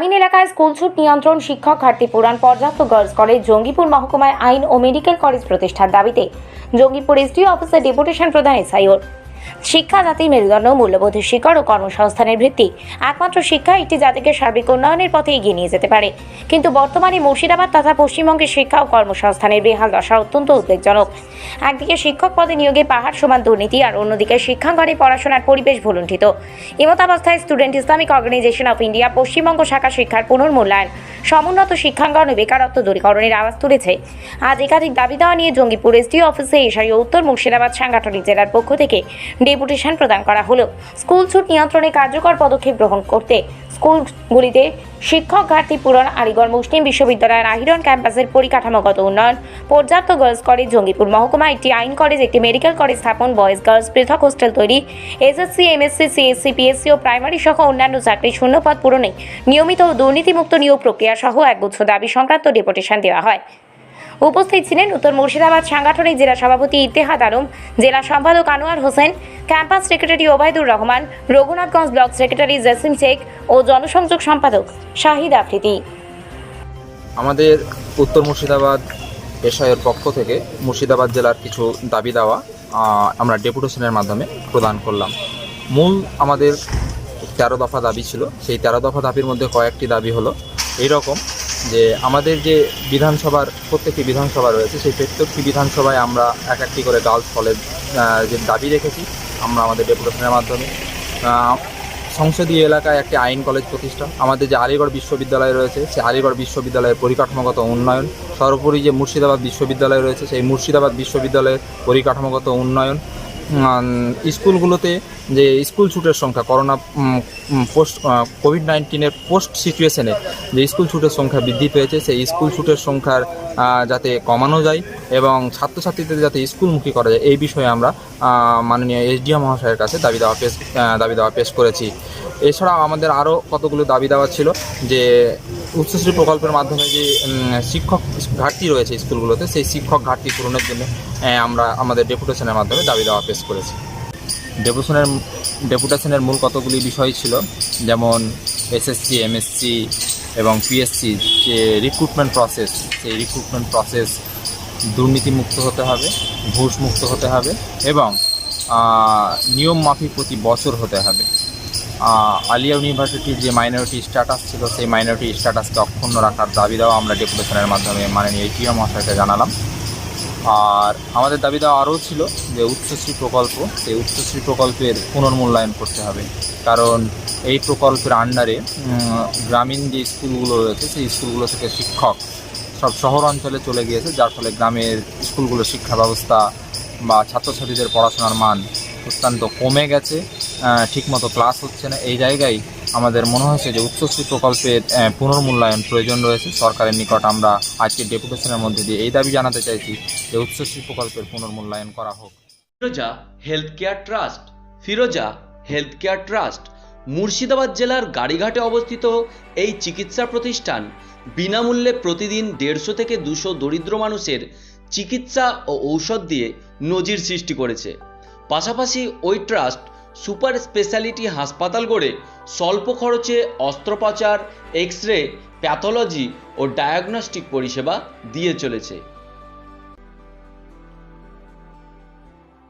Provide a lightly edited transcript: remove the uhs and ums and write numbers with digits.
গ্রামীণ এলাকায় স্কুল ছুট নিয়ন্ত্রণ, শিক্ষক ঘাটতি পূরণ, পর্যাপ্ত গার্লস কলেজ, জঙ্গিপুর মহকুমায় আইন ও মেডিকেল কলেজ প্রতিষ্ঠার দাবিতে জঙ্গিপুর এসডিও অফিসে ডেপুটেশন প্রদান এসআইওর। শিক্ষা জাতির মেরুদণ্ড, মূল্যবোধের শিকড় ও কর্মসংস্থানের ভিত্তি। একমাত্র শিক্ষা একটি জাতিকে সার্বিক উন্নয়নের পথে এগিয়ে নিয়ে যেতে পারে। কিন্তু বর্তমানে মুর্শিদাবাদ তথা পশ্চিমবঙ্গের শিক্ষা ও কর্মসংস্থানের বেহাল দশা অত্যন্ত উদ্বেগজনক। একদিকে শিক্ষক পদে নিয়োগে পাহাড় সমান দুর্নীতি, আর অন্যদিকে শিক্ষাঙ্গনে পড়াশোনার পরিবেশ ভুলুণ্ঠিত। এমতাবস্থায় student Islamic organisation of India Paschimbanga শাখা শিক্ষার পুনর্মূল্যায়ন, সমুন্নত শিক্ষাঙ্গন ও বেকারত্ব দূরীকরণের আওয়াজ তুলেছে। আজ একাধিক দাবি দেওয়া নিয়ে জঙ্গিপুর এসডিও অফিসে এসআইও উত্তর মুর্শিদাবাদ সাংগঠনিক জেলার পক্ষ থেকে ডেপুটেশন প্রদান করা হলো। স্কুল ছুট নিয়ন্ত্রণে কার্যকর পদক্ষেপ গ্রহণ করতে, স্কুলগুলিতে শিক্ষক ঘাটতি পূরণ, আলিগড় মুসলিম বিশ্ববিদ্যালয়ের আহিরন ক্যাম্পাসের পরিকাঠামোগত উন্নয়ন, পর্যাপ্ত গার্লস কলেজ, জঙ্গিপুর মহকুমা একটি আইন কলেজ, একটি মেডিকেল কলেজ স্থাপন, বয়েজ গার্লস পৃথক হোস্টেল তৈরি, এসএসসি, এমএসসি, সিএসসি, পিএসসি ও প্রাইমারি সহ অন্যান্য চাকরি শূন্যপদ পূরণে নিয়মিত ও দুর্নীতিমুক্ত নিয়োগ প্রক্রিয়া সহ একগুচ্ছ দাবি সংক্রান্ত ডেপুটেশন দেওয়া হয়। উপস্থিত ছিলেন উত্তর মুর্শিদাবাদ সাংগঠনিক জেলা সভাপতি ইত্তেহাদ আলম, জেলা সম্পাদক Anwar Hossain, campus secretary Obaidur Rahman, Raghunathganj block secretary Jasim Sheikh ও জনসংযোগ সম্পাদক শাহিদ আফ্রিদি। আমাদের উত্তর মুর্শিদাবাদ এসআইয়ের পক্ষ থেকে মুর্শিদাবাদ জেলার কিছু দাবি দেওয়া আমরা ডেপুটেশনের মাধ্যমে প্রদান করলাম। মূল আমাদের 13 দফা দাবি ছিল। সেই 13 দফা দাবির মধ্যে কয়েকটি দাবি হলো এইরকম যে আমাদের যে বিধানসভার প্রত্যেকটি বিধানসভা রয়েছে, সেই প্রত্যেকটি বিধানসভায় আমরা একটি করে গার্লস কলেজ যে দাবি রেখেছি আমরা আমাদের ডেপুটেশনের মাধ্যমে। সংসদীয় এলাকায় একটি আইন কলেজ প্রতিষ্ঠা, আমাদের যে আলিগড় বিশ্ববিদ্যালয় রয়েছে সেই আলিগড় বিশ্ববিদ্যালয়ের পরিকাঠামোগত উন্নয়ন, সর্বোপরি যে মুর্শিদাবাদ বিশ্ববিদ্যালয় রয়েছে সেই মুর্শিদাবাদ বিশ্ববিদ্যালয়ের পরিকাঠামোগত উন্নয়ন, স্কুলগুলোতে যে স্কুল ছুটের সংখ্যা করোনা কোভিড-19 পোস্ট সিচুয়েশনে যে স্কুল ছুটের সংখ্যা বৃদ্ধি পেয়েছে, সেই স্কুল ছুটের সংখ্যার যাতে কমানো যায় এবং ছাত্রছাত্রীদের যাতে স্কুলমুখী করা যায়, এই বিষয়ে আমরা মাননীয় এসডিও মহাশয়ের কাছে দাবি দেওয়া পেশ করেছি। এছাড়াও আমাদের আরও কতগুলো দাবি দেওয়া ছিল যে উচ্চশ্রী প্রকল্পের মাধ্যমে যে শিক্ষক ঘাটতি রয়েছে স্কুলগুলোতে, সেই শিক্ষক ঘাটতি পূরণের জন্য আমরা আমাদের ডেপুটেশনের মাধ্যমে দাবি দেওয়া পেশ করেছি। ডেপুটেশনের মূল কতগুলি বিষয় ছিল, যেমন এসএসসি, এমএসসি এবং পিএসসি যে রিক্রুটমেন্ট প্রসেস, সেই রিক্রুটমেন্ট প্রসেস দুর্নীতিমুক্ত হতে হবে, ঘুষমুক্ত হতে হবে এবং নিয়ম মাফিক প্রতি বছর হতে হবে। আলিয়া ইউনিভার্সিটির যে মাইনরিটি স্ট্যাটাস ছিল, সেই মাইনরিটি স্ট্যাটাসকে অক্ষুণ্ণ রাখার দাবি দেওয়া আমরা ডেপুটেশনের মাধ্যমে মাননীয় এসডিও মহাশয়কে জানালাম। আর আমাদের দাবি দেওয়া আরও ছিল যে উচ্চশ্রী প্রকল্প, সেই উচ্চশ্রী প্রকল্পের পুনর্মূল্যায়ন করতে হবে, কারণ এই প্রকল্পের আন্ডারে গ্রামীণ যে স্কুলগুলো রয়েছে সেই স্কুলগুলো থেকে শিক্ষক সব শহর অঞ্চলে চলে গিয়েছে, যার ফলে গ্রামের স্কুলগুলোর শিক্ষা ব্যবস্থা বা ছাত্রছাত্রীদের পড়াশোনার মান অত্যন্ত কমে গেছে, ঠিকমতো ক্লাস হচ্ছে না। এই জায়গায় আমাদের মনে হয়েছে যে উচ্চশ্রী প্রকল্পের পুনর্মূল্যায়ন প্রয়োজন রয়েছে। সরকারের নিকট আমরা আজকে ডেপুটেশনের মধ্যে দিয়ে এই দাবি জানাতে চাইছি যে উচ্চশ্রী প্রকল্পের পুনর্মূল্যায়ন করা হোক। ফিরোজা হেলথ কেয়ার ট্রাস্ট। ফিরোজা হেলথ কেয়ার ট্রাস্ট মুর্শিদাবাদ জেলার গাড়িঘাটে অবস্থিত এই চিকিৎসা প্রতিষ্ঠান বিনামূল্যে প্রতিদিন 150 থেকে 200 দরিদ্র মানুষের চিকিৎসা ও ঔষধ দিয়ে নজির সৃষ্টি করেছে। পাশাপাশি ওই ট্রাস্ট সুপার স্পেশালিটি হাসপাতাল গড়ে স্বল্প খরচে অস্ত্রোপচার, এক্স রে, প্যাথোলজি ও ডায়াগনস্টিক পরিষেবা দিয়ে চলেছে।